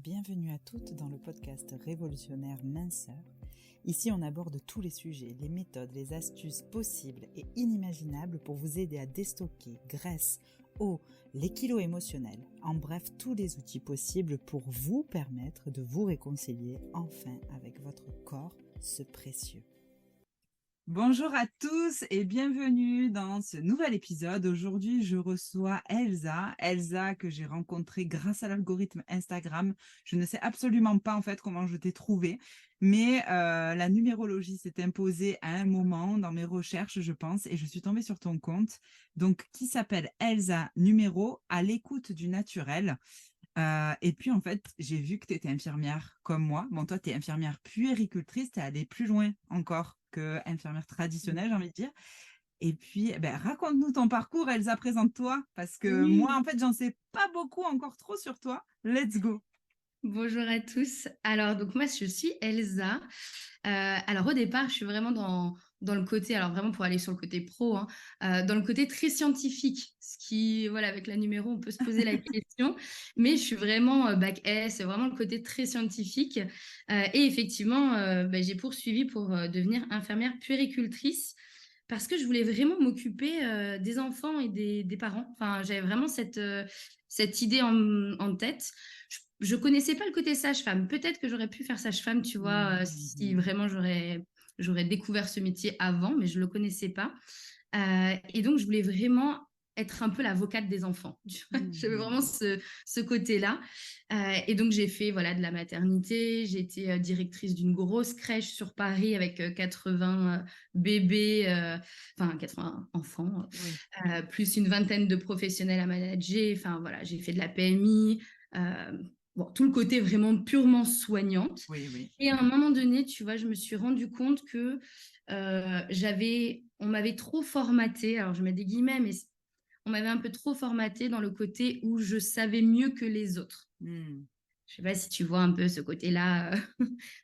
Bienvenue à toutes dans le podcast révolutionnaire Minceur. Ici, on aborde tous les sujets, les méthodes, les astuces possibles et inimaginables pour vous aider à déstocker graisse, eau, les kilos émotionnels. En bref, tous les outils possibles pour vous permettre de vous réconcilier enfin avec votre corps, ce précieux. Bonjour à tous et bienvenue dans ce nouvel épisode. Aujourd'hui, je reçois Elsa que j'ai rencontrée grâce à l'algorithme Instagram. Je ne sais absolument pas en fait comment je t'ai trouvée, mais la numérologie s'est imposée à un moment dans mes recherches, je pense, et je suis tombée sur ton compte, donc qui s'appelle Elsa Numéro, à l'écoute du naturel. Et puis, en fait, j'ai vu que tu étais infirmière comme moi. Bon, toi, tu es infirmière puéricultrice, tu es allée plus loin encore que infirmière traditionnelle, j'ai envie de dire. Et puis, raconte-nous ton parcours, Elsa, présente-toi, parce que moi, en fait, j'en sais pas beaucoup encore trop sur toi. Let's go. Bonjour à tous. Alors, donc moi, je suis Elsa. Alors, au départ, je suis vraiment dans le côté, alors vraiment pour aller sur le côté pro, hein, dans le côté très scientifique. Ce qui, voilà, avec la numéro, on peut se poser la question. Mais je suis vraiment bac S, c'est vraiment le côté très scientifique. Et effectivement, j'ai poursuivi pour devenir infirmière puéricultrice parce que je voulais vraiment m'occuper des enfants et des parents. Enfin, j'avais vraiment cette idée en tête. Je connaissais pas le côté sage-femme. Peut-être que j'aurais pu faire sage-femme, tu vois, si vraiment j'aurais découvert ce métier avant, mais je le connaissais pas. Et donc, je voulais vraiment être un peu l'avocate des enfants. J'avais vraiment ce côté-là. Et donc, j'ai fait voilà, de la maternité. J'ai été directrice d'une grosse crèche sur Paris avec 80 bébés, enfin 80 enfants, plus une vingtaine de professionnels à manager. Enfin, voilà, j'ai fait de la PMI. Bon, tout le côté vraiment purement soignante. Oui. Et à un moment donné, tu vois, je me suis rendu compte que on m'avait trop formaté, alors je mets des guillemets, mais on m'avait un peu trop formaté dans le côté où je savais mieux que les autres. Je sais pas si tu vois un peu ce côté-là.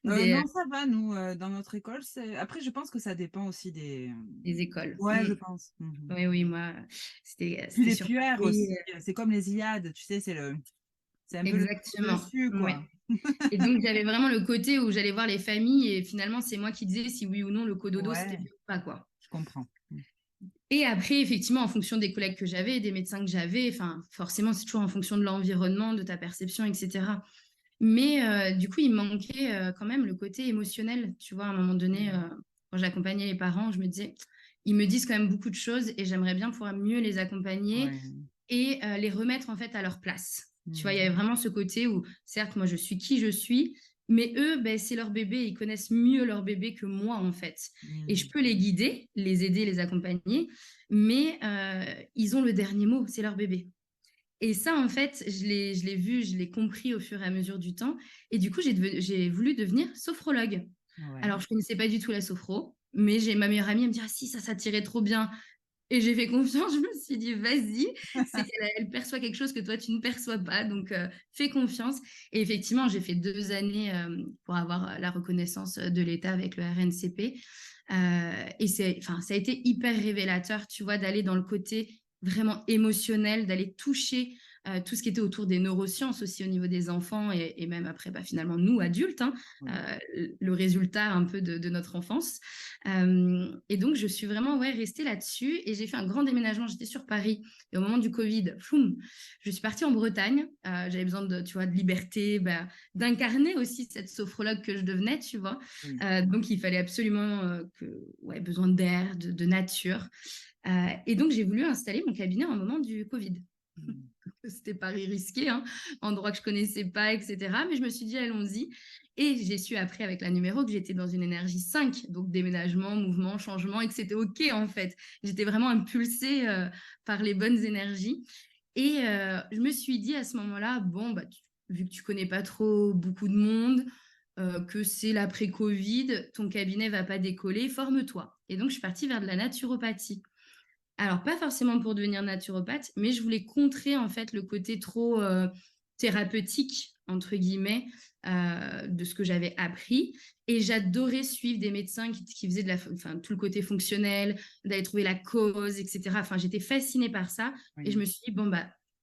Non, ça va, nous, dans notre école. Après, je pense que ça dépend aussi Des écoles. Ouais, je pense. Oui, moi, Puis c'était les sur puères Paris. aussi, c'est comme les Iliades, tu sais, c'est un peu le Exactement. dessus, Ouais. quoi. Et donc, j'avais vraiment le côté où j'allais voir les familles et finalement, c'est moi qui disais si oui ou non le cododo, c'était Ouais, bien ou pas, quoi. je comprends. Et après, effectivement, en fonction des collègues que j'avais, des médecins que j'avais, enfin, forcément, c'est toujours en fonction de l'environnement, de ta perception, etc. Mais du coup, il me manquait quand même le côté émotionnel. Tu vois, à un moment donné, quand j'accompagnais les parents, je me disais, ils me disent quand même beaucoup de choses et j'aimerais bien pouvoir mieux les accompagner Ouais. et les remettre en fait à leur place. Tu vois, il y Mhm. avait vraiment ce côté où, certes, moi, je suis qui je suis, mais eux, ben, c'est leur bébé, ils connaissent mieux leur bébé que moi, en fait. Et je Mhm. peux les guider, les aider, les accompagner, mais ils ont le dernier mot, c'est leur bébé. Et ça, en fait, je l'ai vu, je l'ai compris au fur et à mesure du temps. Et du coup, j'ai voulu devenir sophrologue. Ouais. Alors, je connaissais pas du tout la sophro, mais j'ai ma meilleure amie, elle me dit, ah si, ça tirait trop bien. Et j'ai fait confiance, je me suis dit, vas-y, c'est qu'elle elle perçoit quelque chose que toi, tu ne perçois pas, donc fais confiance. Et effectivement, j'ai fait 2 années pour avoir la reconnaissance de l'État avec le RNCP. Et enfin, ça a été hyper révélateur, tu vois, d'aller dans le côté vraiment émotionnel, d'aller toucher tout ce qui était autour des neurosciences aussi au niveau des enfants et même après, finalement, nous, adultes, hein, Ouais. le résultat un peu de notre enfance. Et donc, je suis vraiment restée là-dessus et j'ai fait un grand déménagement. J'étais sur Paris et au moment du Covid, floum, je suis partie en Bretagne. J'avais besoin de, tu vois, de liberté, d'incarner aussi cette sophrologue que je devenais, tu vois. Oui. Donc, il fallait absolument besoin d'air, de nature. Et donc, j'ai voulu installer mon cabinet au moment du Covid. Mhm. C'était pari risqué, hein, endroit que je connaissais pas, etc. Mais je me suis dit, allons-y. Et j'ai su après avec la numéro que j'étais dans une énergie 5, donc déménagement, mouvement, changement, et que c'était OK en fait. J'étais vraiment impulsée par les bonnes énergies. Et je me suis dit à ce moment-là, bon, vu que tu connais pas trop beaucoup de monde, que c'est l'après-Covid, ton cabinet va pas décoller, forme-toi. Et donc, je suis partie vers de la naturopathie. Alors, pas forcément pour devenir naturopathe, mais je voulais contrer en fait le côté trop thérapeutique, entre guillemets, de ce que j'avais appris. Et j'adorais suivre des médecins qui faisaient enfin, tout le côté fonctionnel, d'aller trouver la cause, etc. Enfin, j'étais fascinée par ça. Et je Oui. me suis dit, bon,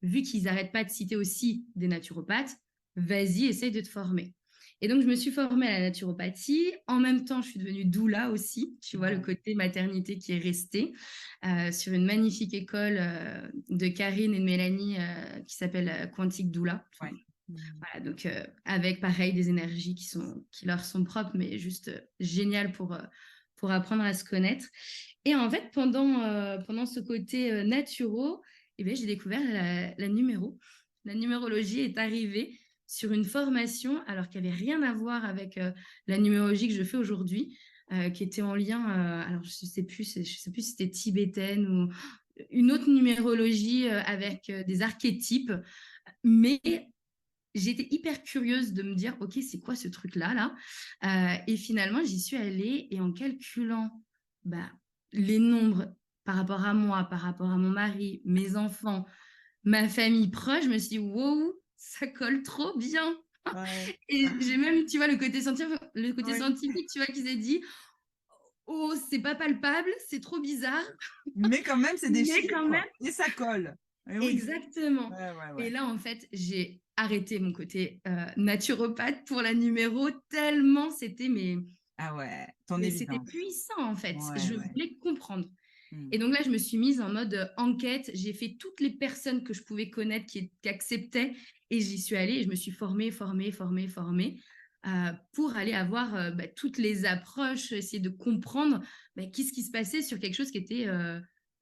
vu qu'ils n'arrêtent pas de citer aussi des naturopathes, vas-y, essaye de te former. Et donc, je me suis formée à la naturopathie. En même temps, je suis devenue doula aussi. Tu vois, le Ouais. côté maternité qui est resté sur une magnifique école de Karine et de Mélanie qui s'appelle Quantique Doula. Enfin, Ouais. Mmh. voilà, donc avec pareil des énergies qui leur sont propres, mais juste génial pour apprendre à se connaître. Et en fait, pendant ce côté naturo, eh bien, j'ai découvert la numéro. La numérologie est arrivée sur une formation, alors qu'il n'y avait rien à voir avec la numérologie que je fais aujourd'hui, qui était en lien, alors je sais plus si c'était tibétaine ou une autre numérologie avec des archétypes, mais j'étais hyper curieuse de me dire, OK, c'est quoi ce truc-là, là? Et finalement, j'y suis allée et en calculant bah, les nombres par rapport à moi, par rapport à mon mari, mes enfants, ma famille proche, je me suis dit, wow, ça colle trop bien. Ouais. Et j'ai même, tu vois, le côté Oui. scientifique, tu vois, qui s'est dit, oh, c'est pas palpable, c'est trop bizarre, Mais quand même, c'est des mais chiffres, quand quoi même, et ça colle. Et oui. exactement. Ouais, ouais, Et ouais. là, en fait, j'ai arrêté mon côté naturopathe pour la numéro tellement Ah ouais, ton mais c'était évidence. puissant, en fait. Ouais, Je ouais. voulais comprendre. Mmh. Et donc là, je me suis mise en mode enquête. J'ai fait toutes les personnes que je pouvais connaître qui acceptaient et j'y suis allée et je me suis formée pour aller avoir bah, toutes les approches, essayer de comprendre bah, qu'est-ce qui se passait sur quelque chose qui était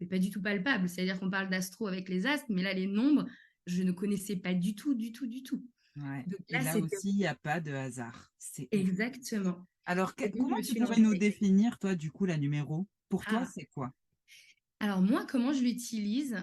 mais pas du tout palpable. C'est-à-dire qu'on parle d'astro avec les astres, mais là, les nombres, je ne connaissais pas du tout, du tout, du tout. Ouais Donc et là, là c'était aussi, il y a pas de hasard. C'est ouf. exactement. Alors Et donc, je comment me tu suis pourrais nous lancée. définir, toi, du coup, la numéro? Pour toi, Ah, c'est quoi? alors moi, comment je l'utilise,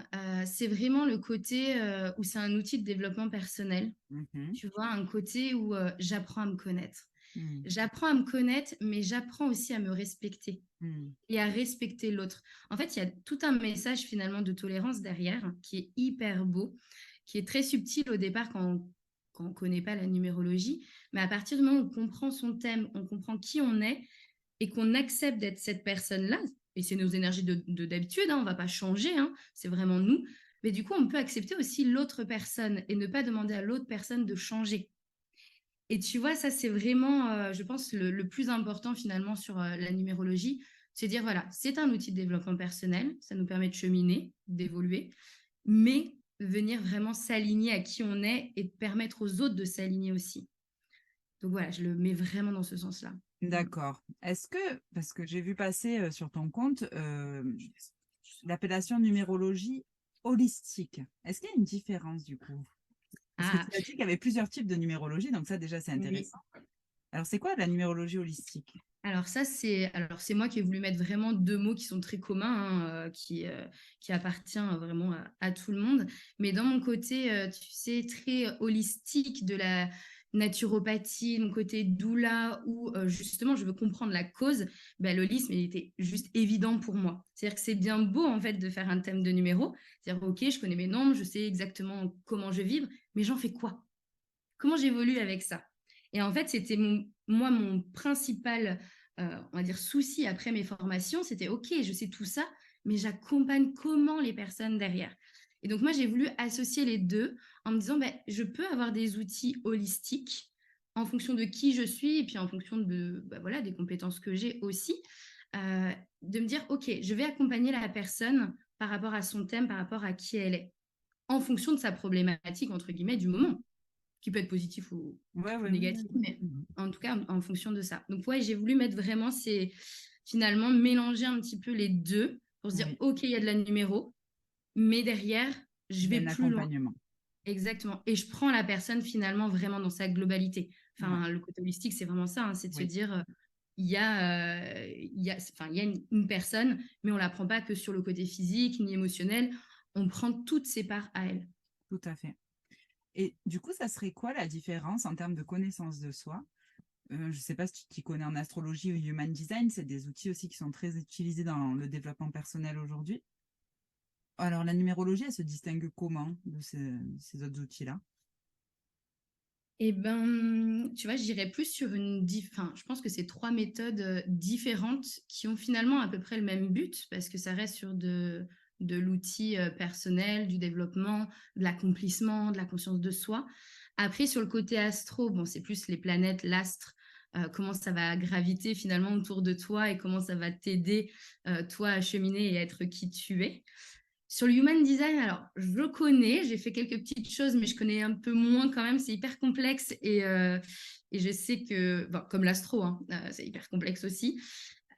c'est vraiment le côté où c'est un outil de développement personnel. Mmh. Tu vois, un côté où j'apprends à me connaître. Mmh. J'apprends à me connaître, mais j'apprends aussi à me respecter Mmh. et à respecter l'autre. En fait, il y a tout un message finalement de tolérance derrière qui est hyper beau, qui est très subtil au départ quand on ne connaît pas la numérologie. Mais à partir du moment où on comprend son thème, on comprend qui on est et qu'on accepte d'être cette personne-là, et c'est nos énergies d'habitude, hein, on ne va pas changer, hein, c'est vraiment nous. Mais du coup, on peut accepter aussi l'autre personne et ne pas demander à l'autre personne de changer. Et tu vois, ça, c'est vraiment, je pense, le plus important finalement sur la numérologie. C'est dire, voilà, c'est un outil de développement personnel, ça nous permet de cheminer, d'évoluer, mais venir vraiment s'aligner à qui on est et de permettre aux autres de s'aligner aussi. Donc voilà, je le mets vraiment dans ce sens-là. D'accord. Est-ce que parce que j'ai vu passer, sur ton compte, l'appellation numérologie holistique. Est-ce qu'il y a une différence du coup? Parce que Ah, tu as dit qu'il y avait plusieurs types de numérologie, donc ça déjà c'est oui. intéressant. Alors c'est quoi la numérologie holistique? Alors c'est moi qui ai voulu mettre vraiment deux mots qui sont très communs, hein, qui appartient vraiment à tout le monde. Mais dans mon côté, tu sais, très holistique de la naturopathie, mon côté doula, où justement je veux comprendre la cause, ben, l'holisme, il était juste évident pour moi. C'est-à-dire que c'est bien beau en fait de faire un thème de numéro. C'est-à-dire, ok, je connais mes nombres, je sais exactement comment je vibre, mais j'en fais quoi? Comment j'évolue avec ça? Et en fait, c'était moi mon principal, on va dire, souci après mes formations, c'était OK, je sais tout ça, mais j'accompagne comment les personnes derrière? Et donc moi, j'ai voulu associer les deux en me disant, ben, je peux avoir des outils holistiques en fonction de qui je suis et puis en fonction de, bah, voilà, des compétences que j'ai aussi, de me dire, OK, je vais accompagner la personne par rapport à son thème, par rapport à qui elle est, en fonction de sa problématique, entre guillemets, du moment qui peut être positif Ouais, ou ouais, oui, négatif, oui. mais Mmh. en tout cas en fonction de ça. Donc ouais, j'ai voulu mettre vraiment finalement mélanger un petit peu les deux pour se dire Oui, ok, il y a de la numéro, mais derrière, je il y a vais un plus loin. accompagnement. Exactement. Et je prends la personne finalement vraiment dans sa globalité. Ouais, Enfin, le côté holistique, c'est vraiment ça, hein, c'est de se oui, dire, il y a une personne, mais on ne la prend pas que sur le côté physique ni émotionnel. On prend toutes ses parts à elle. tout à fait. Et du coup, ça serait quoi la différence en termes de connaissance de soi? Je ne sais pas si tu t'y connais en astrologie ou human design, c'est des outils aussi qui sont très utilisés dans le développement personnel aujourd'hui. Alors, la numérologie, elle se distingue comment de ces autres outils-là? Eh ben, tu vois, j'irais plus sur enfin, je pense que c'est trois méthodes différentes qui ont finalement à peu près le même but parce que ça reste sur de l'outil personnel, du développement, de l'accomplissement, de la conscience de soi. Après, sur le côté astro, bon, c'est plus les planètes, l'astre, comment ça va graviter finalement autour de toi et comment ça va t'aider, toi, à cheminer et à être qui tu es. Sur le human design, alors je connais, j'ai fait quelques petites choses, mais je connais un peu moins quand même. C'est hyper complexe et je sais que, bon, comme l'astro, hein, c'est hyper complexe aussi.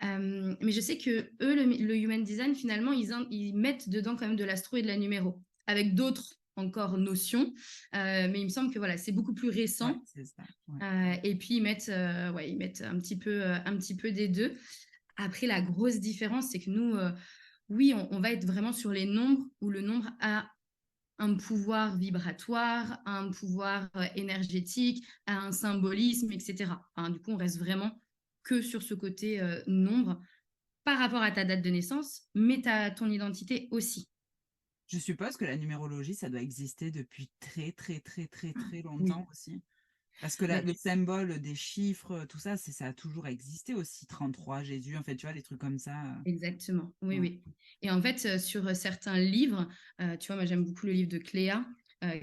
Mais je sais que eux, le human design, finalement, ils mettent dedans quand même de l'astro et de la numéro, avec d'autres encore notions. Mais il me semble que voilà, c'est beaucoup plus Ouais, récent. c'est ça. Ouais. Et puis ouais, ils mettent un petit peu des deux. Après, la grosse différence, c'est que nous, oui, on va être vraiment sur les nombres où le nombre a un pouvoir vibratoire, un pouvoir énergétique, a un symbolisme, etc. Enfin, du coup, on reste vraiment que sur ce côté nombre par rapport à ta date de naissance, mais ton identité aussi. Je suppose que la numérologie, ça doit exister depuis très, très, très, très, très Oui, longtemps aussi. Parce que bah, le symbole des chiffres, tout ça, ça a toujours existé aussi. 33 Jésus, en fait, tu vois, des trucs comme ça. exactement. Oui, Ouais. oui. Et en fait, sur certains livres, tu vois, moi j'aime beaucoup le livre de Cléa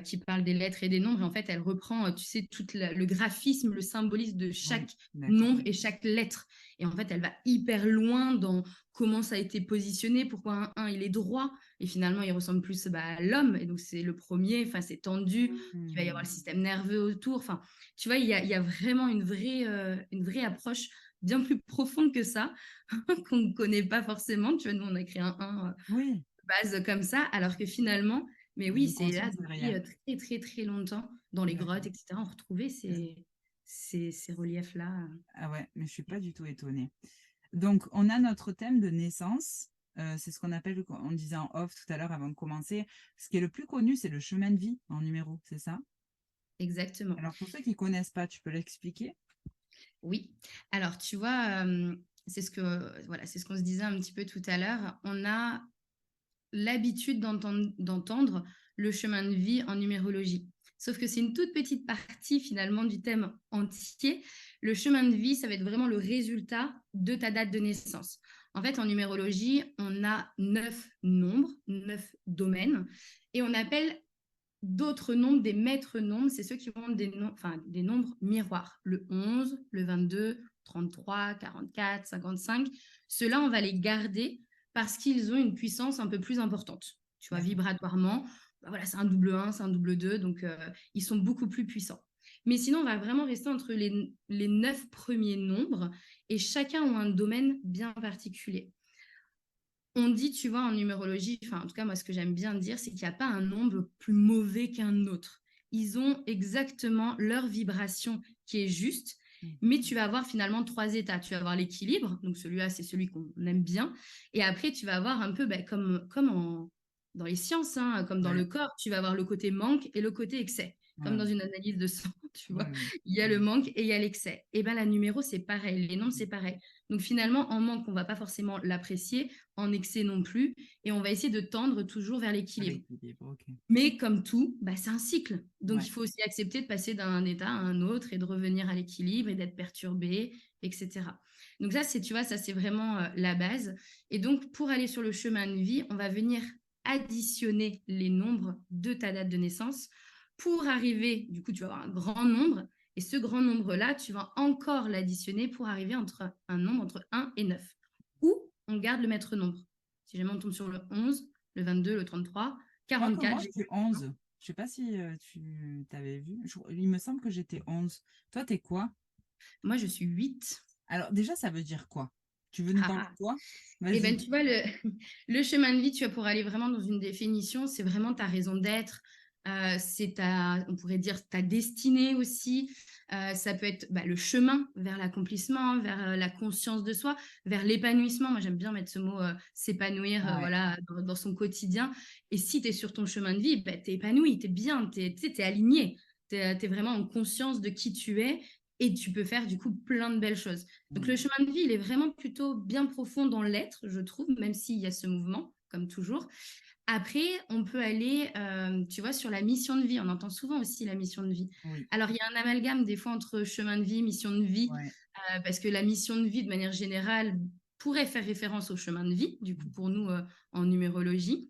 qui parle des lettres et des nombres. Et en fait, elle reprend, tu sais, tout le graphisme, le symbolisme de Oui, chaque d'accord. nombre et chaque lettre. Et en fait, elle va hyper loin dans comment ça a été positionné, pourquoi un il est droit. Et finalement, il ressemble plus bah, à l'homme. Et donc, c'est le premier, enfin, c'est tendu. Il va y avoir Hmm. le système nerveux autour. Enfin, tu vois, il y a vraiment une vraie approche bien plus profonde que ça qu'on ne connaît pas forcément. Tu vois, nous, on a créé un Oui, base comme ça, alors que finalement, mais il y a oui, une c'est là conscience depuis derrière. très, très, très longtemps, dans les grottes, D'accord. etc. On retrouvait ces reliefs-là. Ah ouais, mais je suis pas du tout étonnée. Donc, on a notre thème de naissance. C'est ce qu'on appelle, on disait en off tout à l'heure avant de commencer. Ce qui est le plus connu, c'est le chemin de vie en numéro, c'est ça? Exactement. Alors, pour ceux qui connaissent pas, tu peux l'expliquer? Oui. Alors, tu vois, voilà, c'est ce qu'on se disait un petit peu tout à l'heure. On a l'habitude d'entendre le chemin de vie en numérologie. Sauf que c'est une toute petite partie finalement du thème entier. Le chemin de vie, ça va être vraiment le résultat de ta date de naissance. En fait, en numérologie, on a 9 nombres, 9 domaines, et on appelle d'autres nombres des maîtres nombres, c'est ceux qui vont des nombres miroirs. Le 11, le 22, 33, 44, 55. Ceux-là, on va les garder parce qu'ils ont une puissance un peu plus importante. Tu vois, D'accord. vibratoirement, bah voilà, c'est un double 1, c'est un double 2, donc ils sont beaucoup plus puissants. Mais sinon, on va vraiment rester entre les 9 premiers nombres et chacun a un domaine bien particulier. On dit, tu vois, en numérologie, enfin, en tout cas, moi, ce que j'aime bien dire, c'est qu'il n'y a pas un nombre plus mauvais qu'un autre. Ils ont exactement leur vibration qui est juste, mais tu vas avoir finalement 3 états. Tu vas avoir l'équilibre, donc celui-là, c'est celui qu'on aime bien. Et après, tu vas avoir un peu dans les sciences, hein, comme dans Ouais, le corps, tu vas avoir le côté manque et le côté excès. ouais, Comme dans ouais, une analyse de sang, tu ouais, vois, ouais. il y a le Mm. manque et il y a l'excès. Et bien, la numéro, c'est pareil. Les nombres, c'est pareil. Donc finalement, en manque, on ne va pas forcément l'apprécier, en excès non plus, et on va essayer de tendre toujours vers À l'équilibre. l'équilibre, ok. Mais comme tout, bah, c'est un cycle. Donc Ouais. il faut aussi accepter de passer d'un état à un autre et de revenir à l'équilibre et d'être perturbé, etc. Donc ça, tu vois, ça c'est vraiment la base. Et donc pour aller sur le chemin de vie, on va venir additionner les nombres de ta date de naissance pour arriver, du coup, tu vas avoir un grand nombre. Et ce grand nombre-là, tu vas encore l'additionner pour arriver entre un nombre entre 1 et 9. Ou on garde le maître nombre. Si jamais on tombe sur le 11, le 22, le 33, Je crois que moi, 44, je suis 11. Je sais pas si tu t'avais vu. Il me semble que j'étais 11. Toi, t'es quoi? moi je suis 8. Alors, déjà, ça veut dire quoi? Tu veux nous parler de toi? Et ben Vas-y. tu vois, le chemin de vie, tu vois, pour aller vraiment dans une définition, c'est vraiment ta raison d'être, on pourrait dire ta destinée aussi. Ça peut être bah, le chemin vers l'accomplissement, vers la conscience de soi, vers l'épanouissement. Moi, j'aime bien mettre ce mot s'épanouir Ouais. voilà, dans son quotidien. Et si tu es sur ton chemin de vie, bah, tu es épanoui, tu es bien, tu es aligné. Tu es vraiment en conscience de qui tu es et tu peux faire du coup plein de belles choses. Donc le Mm. chemin de vie, il est vraiment plutôt bien profond dans l'être, je trouve, même s'il y a ce mouvement, comme toujours. Après, on peut aller, tu vois, sur la mission de vie. On entend souvent aussi la mission de vie. Oui. Alors, il y a un amalgame des fois entre chemin de vie, mission de vie, Ouais. parce que la mission de vie, de manière générale, pourrait faire référence au chemin de vie, du coup, pour nous, en numérologie.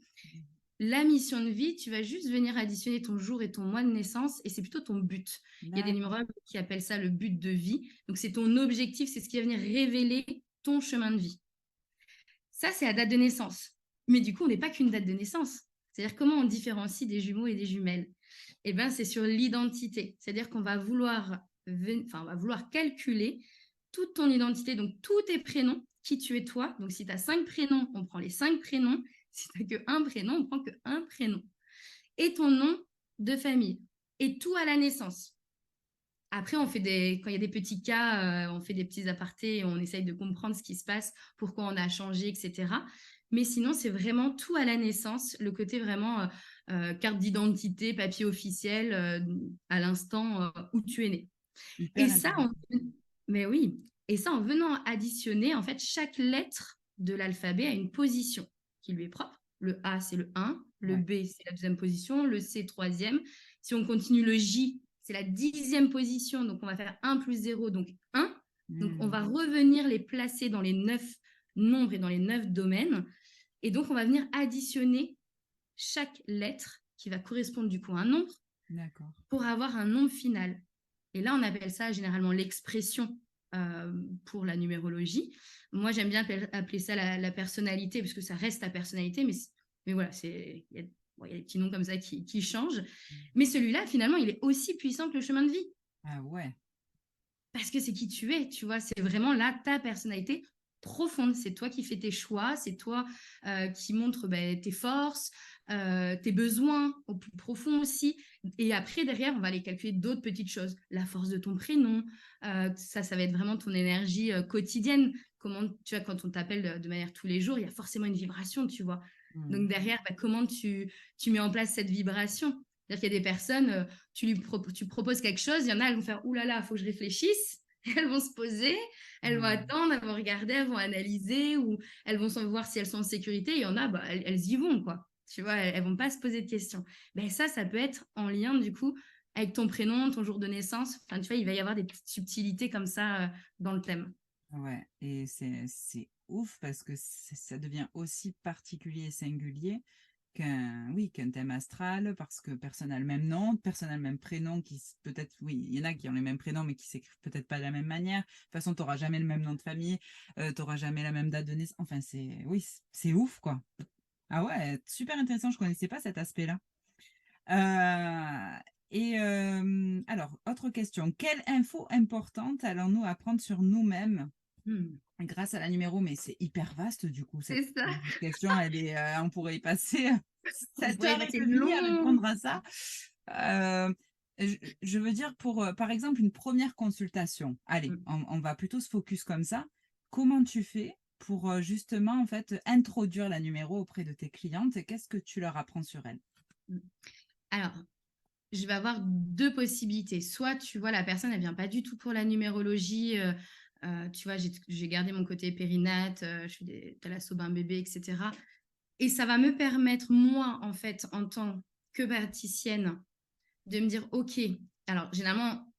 La mission de vie, tu vas juste venir additionner ton jour et ton mois de naissance et c'est plutôt ton but. Il y a des D'accord. numérologues qui appellent ça le but de vie. Donc, c'est ton objectif, c'est ce qui va venir révéler ton chemin de vie. Ça, c'est la date de naissance. Mais du coup, on n'est pas qu'une date de naissance. C'est-à-dire comment on différencie des jumeaux et des jumelles. Eh bien, c'est sur l'identité. C'est-à-dire qu'on va vouloir, on va vouloir calculer toute ton identité, donc tous tes prénoms, qui tu es toi. Donc, si tu as 5 prénoms, on prend les 5 prénoms. Si tu n'as qu'un prénom, on prend qu'un prénom. Et ton nom de famille. Et tout à la naissance. Après, quand il y a des petits cas, on fait des petits apartés et on essaye de comprendre ce qui se passe, pourquoi on a changé, etc. Mais sinon, c'est vraiment tout à la naissance, le côté vraiment carte d'identité, papier officiel, à l'instant où tu es né. Et Hyper ça, intéressant. mais oui, et ça en venant additionner, en fait, chaque lettre de l'alphabet a une position qui lui est propre. Le A, c'est le 1, le Ouais. B, c'est la deuxième position, le C, troisième. Si on continue le J, c'est la 10e position, donc on va faire 1 plus 0, donc 1. Donc on va revenir les placer dans les 9 nombres et dans les 9 domaines. Et donc on va venir additionner chaque lettre qui va correspondre du coup à un nombre D'accord. pour avoir un nombre final. Et là, on appelle ça généralement l'expression pour la numérologie. Moi, j'aime bien appeler ça la personnalité, parce que ça reste ta personnalité, mais voilà, il y a des petits noms comme ça qui changent. Mais celui-là, finalement, il est aussi puissant que le chemin de vie, Ah ouais. parce que c'est qui tu es, tu vois, c'est vraiment là ta personnalité profonde. C'est toi qui fais tes choix, c'est toi qui montre tes forces, tes besoins au plus profond aussi. Et après, derrière, on va aller calculer d'autres petites choses. La force de ton prénom, ça va être vraiment ton énergie quotidienne. Comment, tu vois, quand on t'appelle de manière tous les jours, il y a forcément une vibration, tu vois. Donc derrière, comment tu mets en place cette vibration? C'est-à-dire qu'il y a des personnes, tu proposes quelque chose, il y en a, elles vont faire ouh là là, il faut que je réfléchisse. Elles vont se poser, elles vont attendre, elles vont regarder, elles vont analyser ou elles vont voir si elles sont en sécurité. Il y en a, elles y vont, quoi. Tu vois, elles vont pas se poser de questions. Ben ça peut être en lien, du coup, avec ton prénom, ton jour de naissance. Enfin, tu vois, il va y avoir des petites subtilités comme ça dans le thème. Ouais, et c'est ouf parce que ça devient aussi particulier et singulier qu'un thème astral, parce que personne n'a le même nom, personne n'a le même prénom, peut-être, oui, il y en a qui ont les mêmes prénoms, mais qui s'écrivent peut-être pas de la même manière. De toute façon, tu n'auras jamais le même nom de famille, tu n'auras jamais la même date de naissance. Enfin, oui, c'est ouf, quoi. Ah ouais, super intéressant, je connaissais pas cet aspect-là. Alors, autre question. Quelle info importante allons-nous apprendre sur nous-mêmes grâce à la numéro? Mais c'est hyper vaste du coup, cette C'est ça. question, on pourrait y passer On 7 pourrait y heures et passer demie à long. répondre à ça. Euh, je veux dire, pour par exemple une première consultation, allez, on va plutôt se focus comme ça. Comment tu fais pour justement en fait introduire la numéro auprès de tes clientes? Qu'est-ce que tu leur apprends sur elles? Alors, je vais avoir deux possibilités. Soit tu vois, la personne, elle vient pas du tout pour la numérologie. Tu vois, j'ai gardé mon côté périnate, je fais des thalassos bain bébé, etc. Et ça va me permettre, moi, en fait, en tant que praticienne, de me dire, OK, alors généralement,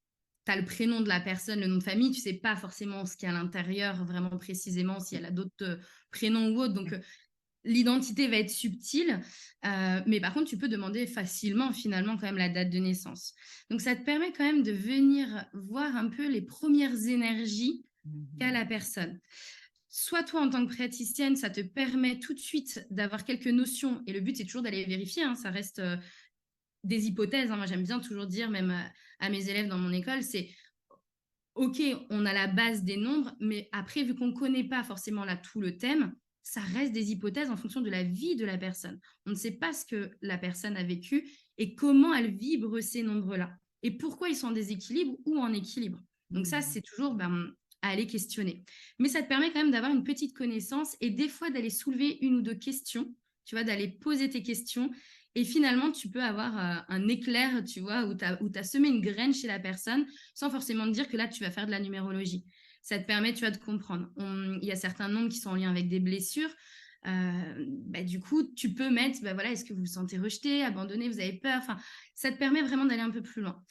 tu as le prénom de la personne, le nom de famille, tu sais pas forcément ce qu'il y a à l'intérieur, vraiment précisément, si elle a d'autres prénoms ou autres. Donc, l'identité va être subtile, mais par contre, tu peux demander facilement, finalement, quand même la date de naissance. Donc, ça te permet quand même de venir voir un peu les premières énergies qu'a la personne. Soit toi, en tant que praticienne, ça te permet tout de suite d'avoir quelques notions, et le but, c'est toujours d'aller vérifier, hein, ça reste des hypothèses. Hein. Moi, j'aime bien toujours dire, même à mes élèves dans mon école, c'est OK, on a la base des nombres, mais après, vu qu'on ne connaît pas forcément là tout le thème, ça reste des hypothèses en fonction de la vie de la personne. On ne sait pas ce que la personne a vécu et comment elle vibre ces nombres-là. Et pourquoi ils sont en déséquilibre ou en équilibre. Donc ça, c'est toujours à aller questionner. Mais ça te permet quand même d'avoir une petite connaissance et des fois d'aller soulever une ou deux questions, tu vois, d'aller poser tes questions. Et finalement, tu peux avoir un éclair, tu vois, où tu as semé une graine chez la personne sans forcément te dire que là, tu vas faire de la numérologie. Ça te permet, tu vois, de comprendre. Il y a certains nombres qui sont en lien avec des blessures. Du coup, tu peux mettre, voilà, est-ce que vous vous sentez rejeté, abandonné, vous avez peur. Enfin, ça te permet vraiment d'aller un peu plus loin.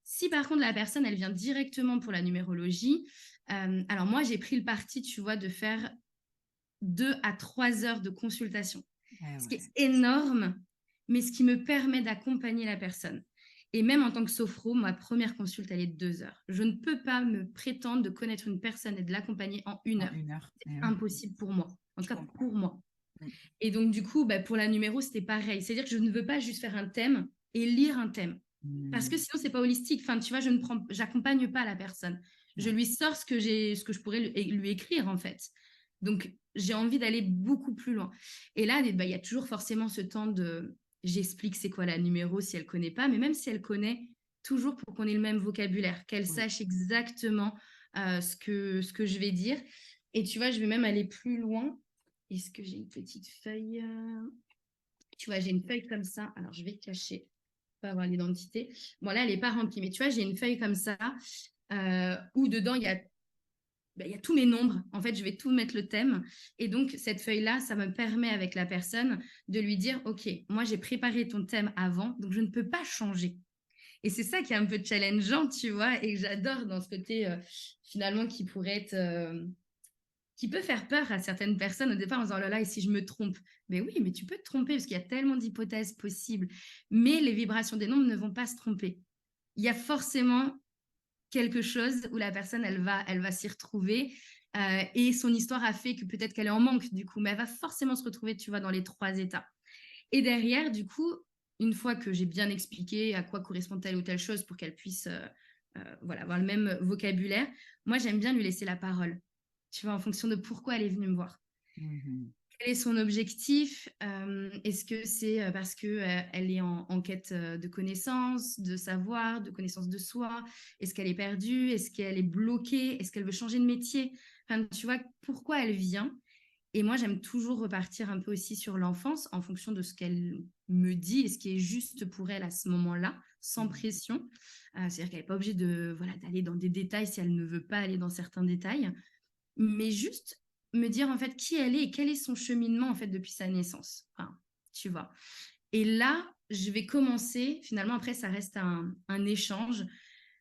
Si par contre la personne, elle vient directement pour la numérologie, alors moi, j'ai pris le parti, tu vois, de faire 2 à 3 heures de consultation. Ah Ce qui est ouais. énorme mais ce qui me permet d'accompagner la personne. Et même en tant que sophro, ma première consulte, elle est de 2 heures. Je ne peux pas me prétendre de connaître une personne et de l'accompagner en une En heure. 1 heure. C'est Eh oui, impossible pour moi, en tout je cas comprends. pour moi. Mm. Et donc, du coup, pour la numéro, c'était pareil. C'est-à-dire que je ne veux pas juste faire un thème et lire un thème. Parce que Mm. sinon, c'est pas holistique. Enfin, tu vois, j'accompagne pas la personne. Je Ouais. lui sors ce que je pourrais lui écrire, en fait. Donc, j'ai envie d'aller beaucoup plus loin. Et là, il y a toujours forcément ce temps de j'explique c'est quoi la numéro si elle connaît pas, mais même si elle connaît, toujours pour qu'on ait le même vocabulaire, qu'elle Oui. sache exactement ce que je vais dire. Et tu vois, je vais même aller plus loin. Est-ce que j'ai une petite feuille Tu vois, j'ai une feuille comme ça. Alors, je vais cacher, pas avoir l'identité. Bon, là, elle n'est pas remplie, mais tu vois, j'ai une feuille comme ça où dedans, il y a tous mes nombres. En fait, je vais tout mettre le thème. Et donc, cette feuille-là, ça me permet avec la personne de lui dire, OK, moi, j'ai préparé ton thème avant, donc je ne peux pas changer. Et c'est ça qui est un peu challengeant, tu vois, et que j'adore dans ce côté, finalement, qui peut faire peur à certaines personnes au départ en disant, oh là là, et si je me trompe? Mais oui, mais tu peux te tromper parce qu'il y a tellement d'hypothèses possibles. Mais les vibrations des nombres ne vont pas se tromper. Il y a forcément quelque chose où la personne, elle va s'y retrouver. Et son histoire a fait que peut-être qu'elle est en manque, du coup, mais elle va forcément se retrouver, tu vois, dans les 3 états. Et derrière, du coup, une fois que j'ai bien expliqué à quoi correspond telle ou telle chose pour qu'elle puisse voilà, avoir le même vocabulaire, moi, j'aime bien lui laisser la parole, tu vois, en fonction de pourquoi elle est venue me voir. Mhm. Quel est son objectif? Est-ce que c'est parce qu'elle elle est en quête de connaissances, de savoir, de connaissance de soi? Est-ce qu'elle est perdue? Est-ce qu'elle est bloquée? Est-ce qu'elle veut changer de métier? Enfin, tu vois, pourquoi elle vient? Et moi, j'aime toujours repartir un peu aussi sur l'enfance en fonction de ce qu'elle me dit et ce qui est juste pour elle à ce moment-là, sans Mhm. pression. C'est-à-dire qu'elle n'est pas obligée de, voilà, d'aller dans des détails si elle ne veut pas aller dans certains détails, mais juste me dire en fait qui elle est et quel est son cheminement en fait depuis sa naissance. Enfin, tu vois. Et là, je vais commencer, finalement, après, ça reste un échange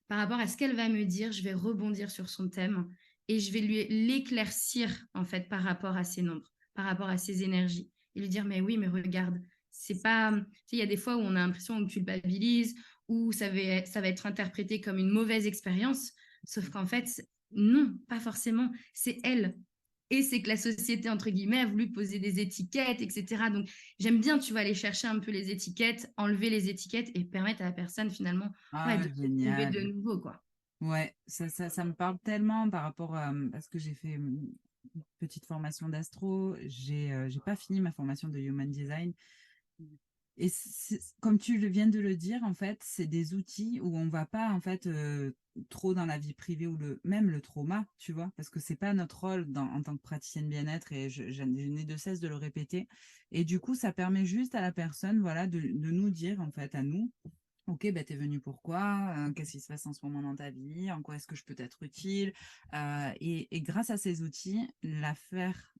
par rapport à ce qu'elle va me dire. Je vais rebondir sur son thème et je vais l'éclaircir, en fait, par rapport à ses nombres, par rapport à ses énergies. Et lui dire, mais oui, mais regarde, c'est pas. Tu sais, il y a des fois où on a l'impression qu'on culpabilise, ou ça va être interprété comme une mauvaise expérience. Sauf qu'en fait, non, pas forcément. C'est elle. Et c'est que la société, entre guillemets, a voulu poser des étiquettes, etc. Donc, j'aime bien, tu vas aller chercher un peu les étiquettes, enlever les étiquettes et permettre à la personne, finalement, ouais, Ah, de se trouver de génial. nouveau, quoi. Ouais, ça me parle tellement par rapport à ce que j'ai fait une petite formation d'astro. J'ai pas fini ma formation de human design. Et comme tu viens de le dire, en fait, c'est des outils où on va pas en fait trop dans la vie privée ou même le trauma, tu vois, parce que c'est pas notre rôle en tant que praticienne bien-être et je n'ai de cesse de le répéter. Et du coup, ça permet juste à la personne, voilà, de nous dire en fait à nous, ok, ben t'es venu pourquoi, qu'est-ce qui se passe en ce moment dans ta vie, en quoi est-ce que je peux être utile, et grâce à ces outils, la faire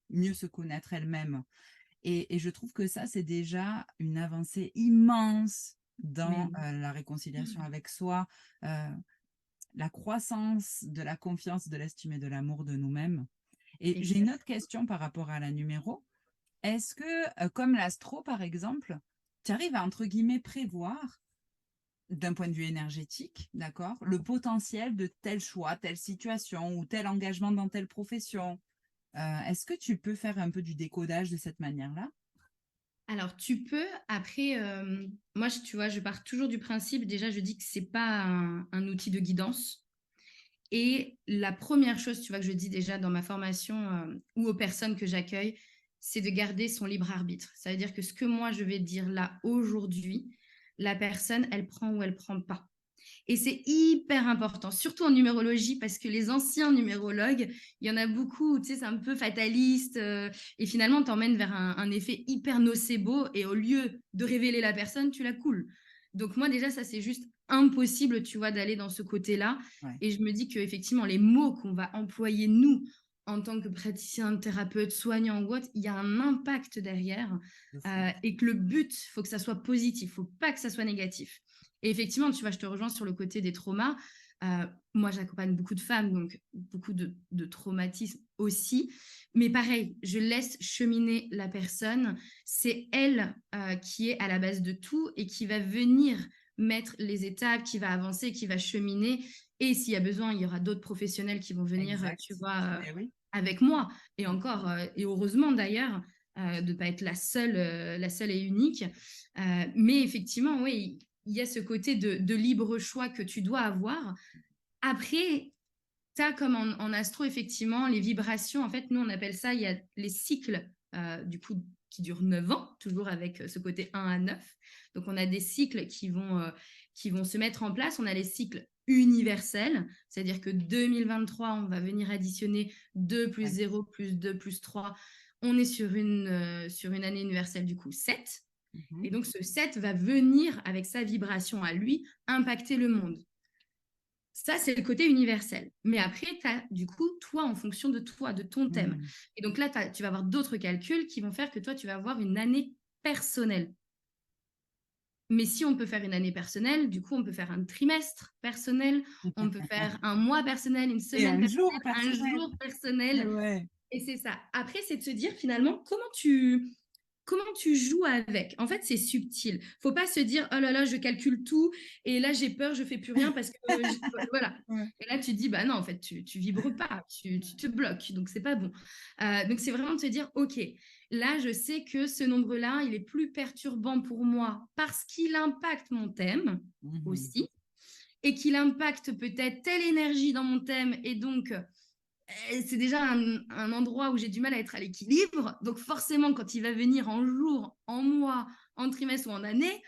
mieux se connaître elle-même et je trouve que ça, c'est déjà une avancée immense Mais dans oui. la réconciliation avec soi, euh, la croissance de la confiance, de l'estime et de l'amour de nous-mêmes. Et j'ai une Exact. autre question par rapport à la numéro. Est-ce que, comme l'astro, par exemple, tu arrives à, entre guillemets, prévoir, d'un point de vue énergétique, d'accord, le potentiel de tel choix, telle situation ou tel engagement dans telle profession? Est-ce que tu peux faire un peu du décodage de cette manière-là? Alors, tu peux, après, moi, tu vois, je pars toujours du principe, déjà, je dis que c'est pas un outil de guidance. Et la première chose, tu vois, que je dis déjà dans ma formation ou aux personnes que j'accueille, c'est de garder son libre arbitre. Ça veut dire que ce que moi, je vais dire là aujourd'hui, la personne, elle prend ou elle prend pas. Et c'est hyper important, surtout en numérologie, parce que les anciens numérologues, il y en a beaucoup, tu sais, c'est un peu fataliste, et finalement, t'emmène vers un effet hyper nocebo, et au lieu de révéler la personne, tu la coules. Donc moi, déjà, ça, c'est juste impossible, tu vois, d'aller dans ce côté-là. Ouais, Et je me dis qu'effectivement, les mots qu'on va employer, nous, en tant que praticien, thérapeute, soignant ou autre, il y a un impact derrière, de fou. et que le but, il faut que ça soit positif, il ne faut pas que ça soit négatif. Et effectivement, tu vois, je te rejoins sur le côté des traumas. Moi, j'accompagne beaucoup de femmes, donc beaucoup de traumatismes aussi. Mais pareil, je laisse cheminer la personne. C'est elle qui est à la base de tout et qui va venir mettre les étapes, qui va avancer, qui va cheminer. Et s'il y a besoin, il y aura d'autres professionnels qui vont venir, tu Exact. vois, Eh oui. avec moi. Et encore, et heureusement d'ailleurs, de ne pas être la seule et unique. Mais effectivement, oui, il y a ce côté de libre choix que tu dois avoir. Après, tu as comme en astro, effectivement, les vibrations. En fait, nous, on appelle ça, il y a les cycles, du coup, qui durent 9 ans, toujours avec ce côté 1 à 9. Donc, on a des cycles qui vont se mettre en place. On a les cycles universels, c'est-à-dire que 2023, on va venir additionner 2 plus Ouais. 0 plus 2 plus 3. On est sur une année universelle, du coup, 7. Mhm. Et donc, ce 7 va venir, avec sa vibration à lui, impacter le monde. Ça, c'est le côté universel. Mais après, tu as du coup, toi, en fonction de toi, de ton thème. Mhm. Et donc là, tu vas avoir d'autres calculs qui vont faire que toi, tu vas avoir une année personnelle. Mais si on peut faire une année personnelle, du coup, on peut faire un trimestre personnel, on peut faire un mois personnel, une Et semaine un jour personnelle, un personnel. jour personnel. Ouais. Et c'est ça. Après, c'est de se dire finalement comment tu joues avec. En fait, c'est subtil. Faut pas se dire oh là là, je calcule tout et là j'ai peur, je fais plus rien parce que voilà. Ouais. Et là tu te dis bah non, en fait tu vibres pas, tu te bloques, donc c'est pas bon. Donc c'est vraiment de se dire ok, là je sais que ce nombre-là, il est plus perturbant pour moi parce qu'il impacte mon thème Mhm. aussi et qu'il impacte peut-être telle énergie dans mon thème et donc c'est déjà un endroit où j'ai du mal à être à l'équilibre. Donc forcément, quand il va venir en jour, en mois, en trimestre ou en année,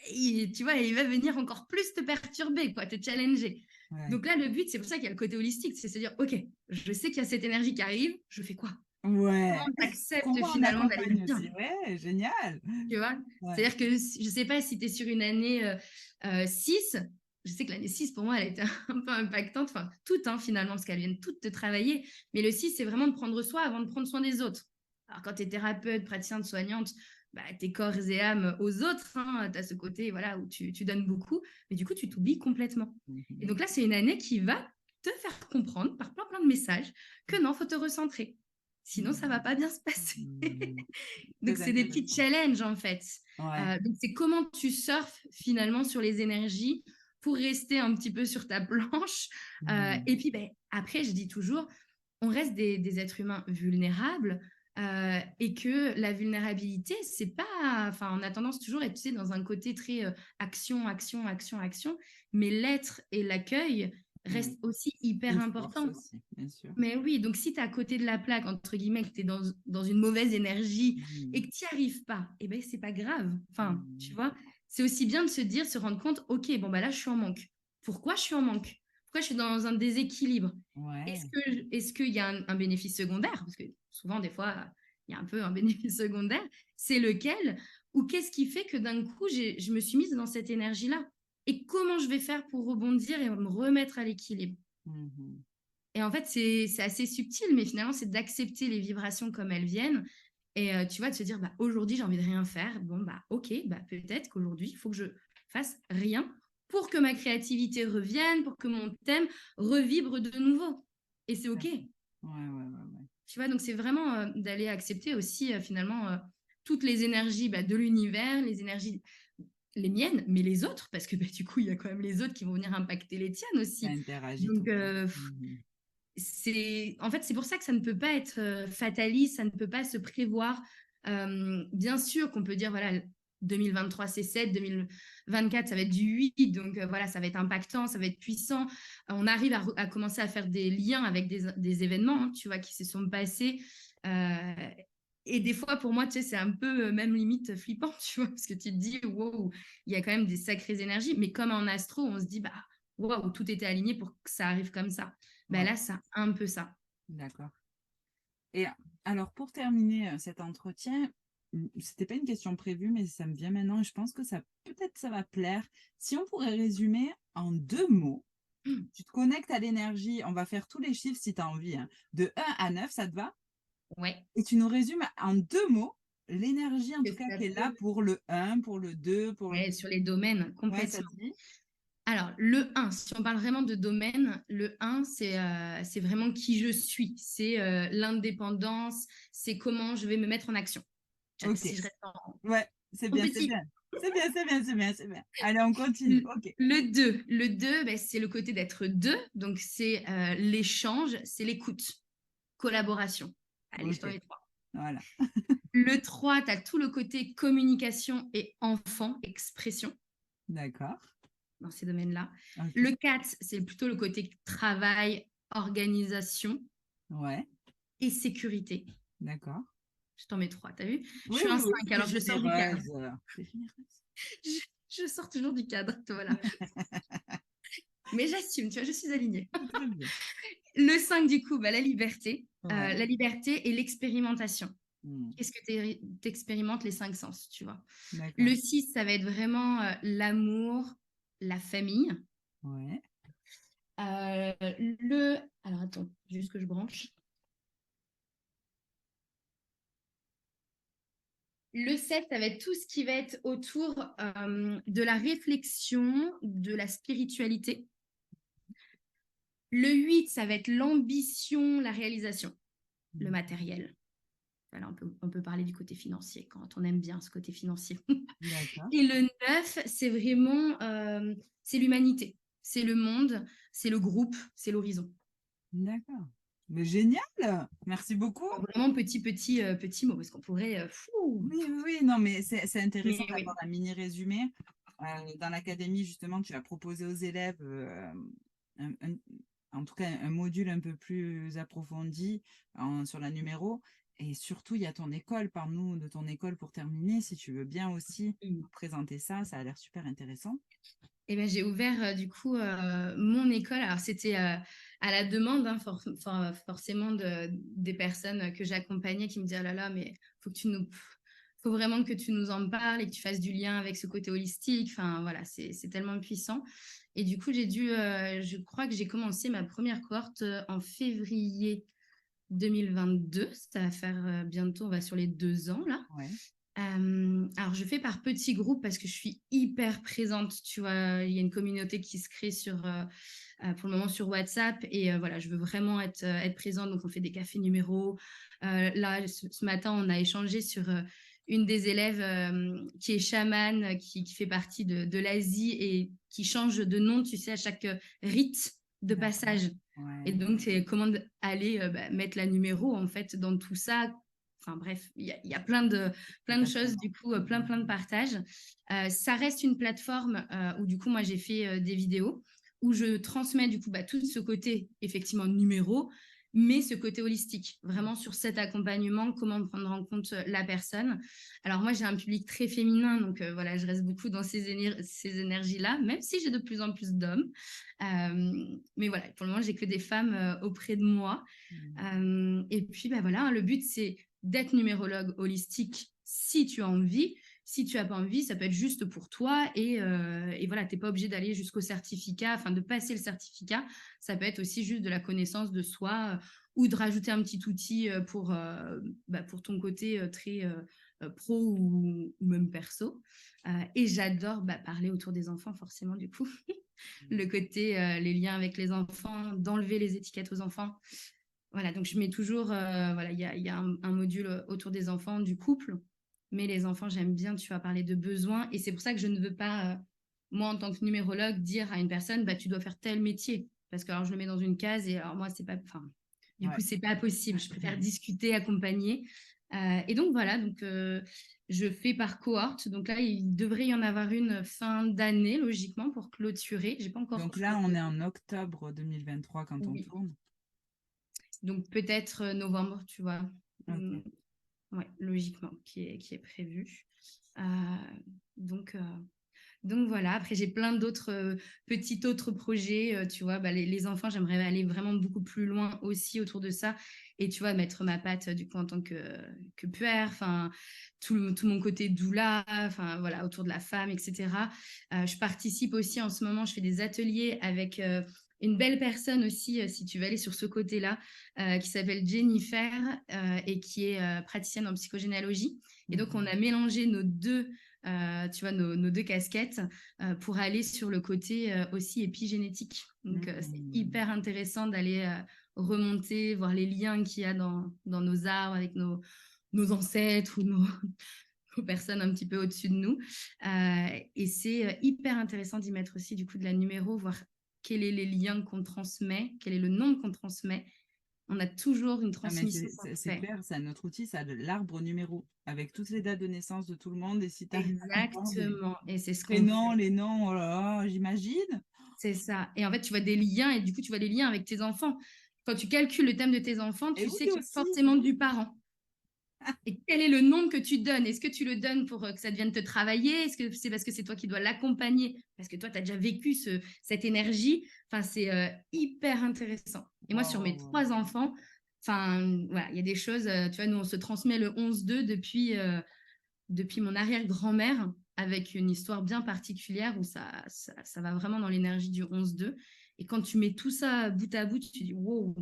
tu vois, il va venir encore plus te perturber, quoi, te challenger. Ouais. Donc là, le but, c'est pour ça qu'il y a le côté holistique, c'est se dire, OK, je sais qu'il y a cette énergie qui arrive, je fais quoi? Comment Ouais. j'accepte Comment on finalement d'aller accompagne bien? aussi? Ouais, génial. Tu vois? Ouais. C'est-à-dire que je ne sais pas si tu es sur une année 6, je sais que l'année 6, pour moi, elle a été un peu impactante, enfin, toutes, hein, finalement, parce qu'elles viennent toutes te travailler. Mais le 6, c'est vraiment de prendre soin avant de prendre soin des autres. Alors, quand tu es thérapeute, praticien de soignante, bah, t'es corps et âme aux autres. Hein, tu as ce côté voilà, où tu donnes beaucoup, mais du coup, tu t'oublies complètement. Et Mhm. donc là, c'est une année qui va te faire comprendre par plein de messages que non, faut te recentrer. Sinon, ça va Mhm. pas bien se passer. Mhm. Donc, Très c'est des petits intéressant. challenges, en fait. Ouais. Donc, c'est comment tu surfes finalement sur les énergies pour rester un petit peu sur ta planche. Mhm. Et puis, ben, après, je dis toujours, on reste des êtres humains vulnérables et que la vulnérabilité, c'est pas. Enfin, on a tendance toujours à être tu sais, dans un côté très action, action, action, action. Mais l'être et l'accueil Ouais. restent aussi hyper Une force importants. aussi, bien sûr. Mais oui, donc si tu es à côté de la plaque, entre guillemets, que tu es dans une mauvaise énergie et Mhm. que tu n'y arrives pas, eh ben c'est pas grave. Enfin, tu Mhm. vois, c'est aussi bien de se dire, se rendre compte, ok, bon, bah là, je suis en manque. Pourquoi je suis en manque? Pourquoi je suis dans un déséquilibre? Ouais. Est-ce qu'il y a un bénéfice secondaire? Parce que souvent, des fois, il y a un peu un bénéfice secondaire. C'est lequel? Ou qu'est-ce qui fait que d'un coup, je me suis mise dans cette énergie-là? Et comment je vais faire pour rebondir et me remettre à l'équilibre? Mhm. Et en fait, c'est assez subtil, mais finalement, c'est d'accepter les vibrations comme elles viennent. Et tu vois, de se dire, bah, aujourd'hui, j'ai envie de rien faire. Bon, bah, ok, bah, peut-être qu'aujourd'hui, il faut que je fasse rien pour que ma créativité revienne, pour que mon thème revibre de nouveau. Et c'est ok. D'accord. Ouais, ouais, ouais, ouais. Tu vois, donc c'est vraiment d'aller accepter aussi, finalement, toutes les énergies bah, de l'univers, les énergies, les miennes, mais les autres, parce que bah, du coup, il y a quand même les autres qui vont venir impacter les tiennes Ça aussi. interagit tout Donc, le temps. Mhm. en fait, c'est pour ça que ça ne peut pas être fataliste, ça ne peut pas se prévoir. Bien sûr qu'on peut dire, voilà, 2023 c'est 7, 2024 ça va être du 8, donc voilà, ça va être impactant, ça va être puissant. On arrive à commencer à faire des liens avec des événements, hein, tu vois, qui se sont passés. Euh, et des fois, pour moi, tu sais, c'est un peu même limite flippant, tu vois, parce que tu te dis, wow, il y a quand même des sacrées énergies, mais comme en astro, on se dit, bah, wow, tout était aligné pour que ça arrive comme ça. Ben Ouais, là, c'est un peu ça. d'accord. Et alors, pour terminer cet entretien, c'était pas une question prévue, mais ça me vient maintenant et je pense que ça, peut-être ça va plaire. Si on pourrait résumer en 2 mots, tu te connectes à l'énergie, on va faire tous les chiffres si tu as envie, hein, de 1 à 9, ça te va? Ouais. Et tu nous résumes en 2 mots l'énergie, en Que tout cas, ça qui est là peut. pour le 1, pour le 2, pour le... Ouais, sur les domaines, Ouais, ça complètement. te dit? Alors, le 1, si on parle vraiment de domaine, le 1, c'est vraiment qui je suis. C'est l'indépendance, c'est comment je vais me mettre en action. Ok. Si je reste Ouais, c'est en bien, c'est petit. bien. C'est bien, c'est bien, c'est bien, c'est bien. Allez, on continue. Le Ok. le 2 ben, c'est le côté d'être deux. Donc, c'est l'échange, c'est l'écoute, collaboration. Allez, je Ok. t'en mets 3. Voilà. Le 3, tu as tout le côté communication et enfant, expression D'accord. dans ces domaines-là. Ok. Le 4, c'est plutôt le côté travail, organisation Ouais. et sécurité. Je Je t'en mets 3, t'as vu? Je Oui, suis un oui, oui. 5, T'es alors je sors du cadre. généreuse. T'es généreuse. Je sors toujours du cadre, voilà. Mais j'assume, tu vois, je suis alignée. Très bien. Le 5, du coup, bah, Ouais. la liberté et l'expérimentation. Hmm. Qu'est-ce que tu expérimentes les 5 sens, tu vois? D'accord. Le 6, ça va être vraiment l'amour, la famille. Ouais. Alors attends, juste que je branche. Le 7, ça va être tout ce qui va être autour de la réflexion, de la spiritualité. Le 8, ça va être l'ambition, la réalisation, le matériel. Voilà, on peut parler du côté financier quand on aime bien ce côté financier. D'accord. Et le 9, c'est vraiment c'est l'humanité, c'est le monde, c'est le groupe, c'est l'horizon. D'accord. Mais génial. Merci beaucoup. Vraiment petit mot, parce qu'on pourrait... fou. Oui, oui, oui. Non, mais c'est intéressant Mais d'avoir oui. un mini résumé. Dans l'académie, justement, tu as proposé aux élèves un- un- en tout cas un module un peu plus approfondi sur la numéro. Et surtout, il y a ton école. Parle-nous de ton école pour terminer, si tu veux bien aussi présenter ça. Ça a l'air super intéressant. Eh ben, j'ai ouvert du coup mon école. Alors c'était à la demande forcément des personnes que j'accompagnais qui me disaient: «Ah là là, mais faut que faut vraiment que tu nous en parles et que tu fasses du lien avec ce côté holistique.» Enfin voilà, c'est tellement puissant. Et du coup, je crois que j'ai commencé ma première cohorte en février 2022. Ça va faire bientôt, on va sur les 2 ans là. Ouais. Alors, je fais par petits groupes parce que je suis hyper présente. Tu vois, il y a une communauté qui se crée pour le moment sur WhatsApp et voilà, je veux vraiment être présente. Donc, on fait des cafés numéros. Là, ce matin, on a échangé sur une des élèves qui est chamane, qui fait partie de l'Asie et qui change de nom, tu sais, à chaque rite de D'accord. passage. Et Ouais. donc, c'est comment aller mettre la numéro en fait dans tout ça. Enfin bref, il y a C'est plein de choses, passionnant. du coup, plein de partages. Ça reste une plateforme où, du coup, moi, j'ai fait des vidéos où je transmets, du coup, tout ce côté, effectivement, numéro, mais ce côté holistique, vraiment sur cet accompagnement, comment prendre en compte la personne. Alors, moi, j'ai un public très féminin, donc voilà, je reste beaucoup dans ces énergies-là, même si j'ai de plus en plus d'hommes. Mais voilà, pour le moment, j'ai que des femmes auprès de moi. Mhm. Et puis, voilà, hein, le but, c'est d'être numérologue holistique si tu as envie. Si tu n'as pas envie, ça peut être juste pour toi. Et voilà, tu n'es pas obligé d'aller jusqu'au certificat, enfin de passer le certificat. Ça peut être aussi juste de la connaissance de soi ou de rajouter un petit outil pour ton côté très pro ou même perso. Et j'adore parler autour des enfants, forcément, du coup. Le côté, les liens avec les enfants, d'enlever les étiquettes aux enfants. Voilà, donc je mets toujours, voilà, il y a un module autour des enfants, du couple, mais les enfants, j'aime bien, tu vas parler de besoins, et c'est pour ça que je ne veux pas, moi, en tant que numérologue, dire à une personne, tu dois faire tel métier, parce que alors je le mets dans une case, et alors moi, c'est pas, enfin, du coup, Ouais. c'est pas possible, je préfère discuter, accompagner, et donc voilà, donc je fais par cohorte, donc là, il devrait y en avoir une fin d'année, logiquement, pour clôturer, j'ai pas encore Donc là, on est en octobre 2023 quand on oui. tourne. Donc peut-être novembre, tu vois. Ok. Ouais, logiquement, qui est prévu. Euh, donc, euh, donc voilà, après j'ai plein d'autres petits autres projets, tu vois, les enfants, j'aimerais aller vraiment beaucoup plus loin aussi autour de ça. Et tu vois, mettre ma patte du coup en tant que puère, enfin, tout mon côté doula, enfin voilà, autour de la femme, etc. Je participe aussi en ce moment, je fais des ateliers avec une belle personne aussi, si tu veux aller sur ce côté-là, qui s'appelle Jennifer et qui est praticienne en psychogénéalogie. Et donc, on Mhm. a mélangé nos deux tu vois, nos deux casquettes pour aller sur le côté aussi épigénétique. Donc, c'est hyper intéressant d'aller remonter, voir les liens qu'il y a dans nos arbres avec nos ancêtres ou aux personnes un petit peu au-dessus de nous. Et c'est hyper intéressant d'y mettre aussi du coup de la numéro, voir quels sont les liens qu'on transmet, quel est le nombre qu'on transmet. On a toujours une Ah, mais transmission qu'on c'est fait. clair, c'est un autre outil, ça, l'arbre numéro, avec toutes les dates de naissance de tout le monde. Et si tu arrives à comprendre les Exactement. Et c'est ce qu'on prénoms, fait. les noms, oh là là, j'imagine. C'est ça. Et en fait, tu vois des liens et du coup, tu vois les liens avec tes enfants. Quand tu calcules le thème de tes enfants, Et tu sais oui, qu'il y a aussi. forcément du parent. Et quel est le nombre que tu donnes? Est-ce que tu le donnes pour que ça devienne te travailler? Est-ce que c'est parce que c'est toi qui dois l'accompagner? Parce que toi, tu as déjà vécu cette énergie. Enfin, c'est hyper intéressant. Et moi, sur mes Waouh. 3 enfants, enfin, voilà, il y a des choses, tu vois, nous, on se transmet le 11-2 depuis mon arrière-grand-mère, avec une histoire bien particulière où ça va vraiment dans l'énergie du 11-2. Et quand tu mets tout ça bout à bout, tu te dis, wow,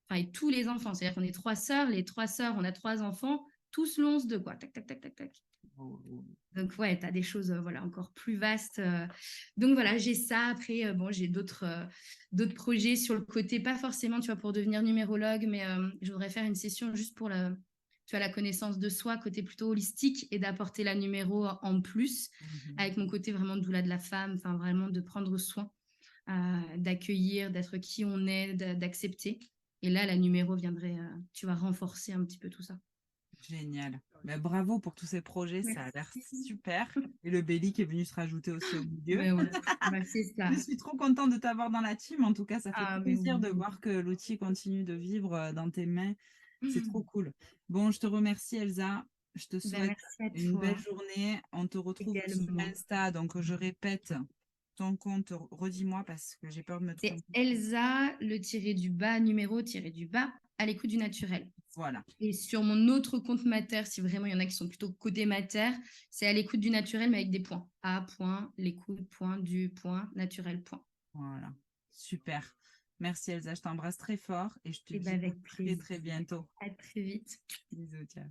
enfin, et tous les enfants, c'est-à-dire qu'on est 3 sœurs, les 3 sœurs, on a 3 enfants, tous le 11-2, quoi, tac, tac, tac, tac, tac. Donc, ouais, tu as des choses voilà, encore plus vastes. Donc, voilà, j'ai ça. Après, bon, j'ai d'autres projets sur le côté, pas forcément, tu vois, pour devenir numérologue, mais je voudrais faire une session juste pour tu vois, la connaissance de soi, côté plutôt holistique, et d'apporter la numéro en plus, avec mon côté vraiment doula de la femme, enfin, vraiment de prendre soin, d'accueillir, d'être qui on est, d'accepter. Et là, la numéro viendrait, tu vas renforcer un petit peu tout ça. Génial. Ben, bravo pour tous ces projets, ça a l'air Merci. super. Et le Béli qui est venu se rajouter aussi au milieu. Mais ouais, bah, c'est ça. Je suis trop contente de t'avoir dans la team. En tout cas, ça fait Ah, mais plaisir de oui. voir que l'outil continue de vivre dans tes mains. C'est trop cool. Bon, je te remercie, Elsa. Je te Ben, souhaite merci à une belle toi journée. On te retrouve sur également. Insta. Donc, je répète ton compte. Redis-moi parce que j'ai peur de me C'est tromper. Elsa, le tiré du bas, numéro tiré du bas, à l'écoute du naturel. Voilà. Et sur mon autre compte mater, si vraiment il y en a qui sont plutôt côté mater, c'est à l'écoute du naturel, mais avec des points. A, point, l'écoute, point, du, point, naturel, point. Voilà. Super. Merci, Elsa. Je t'embrasse très fort et je te Et ben dis à avec très, plaisir. très bientôt. À très vite. Bisous, ciao.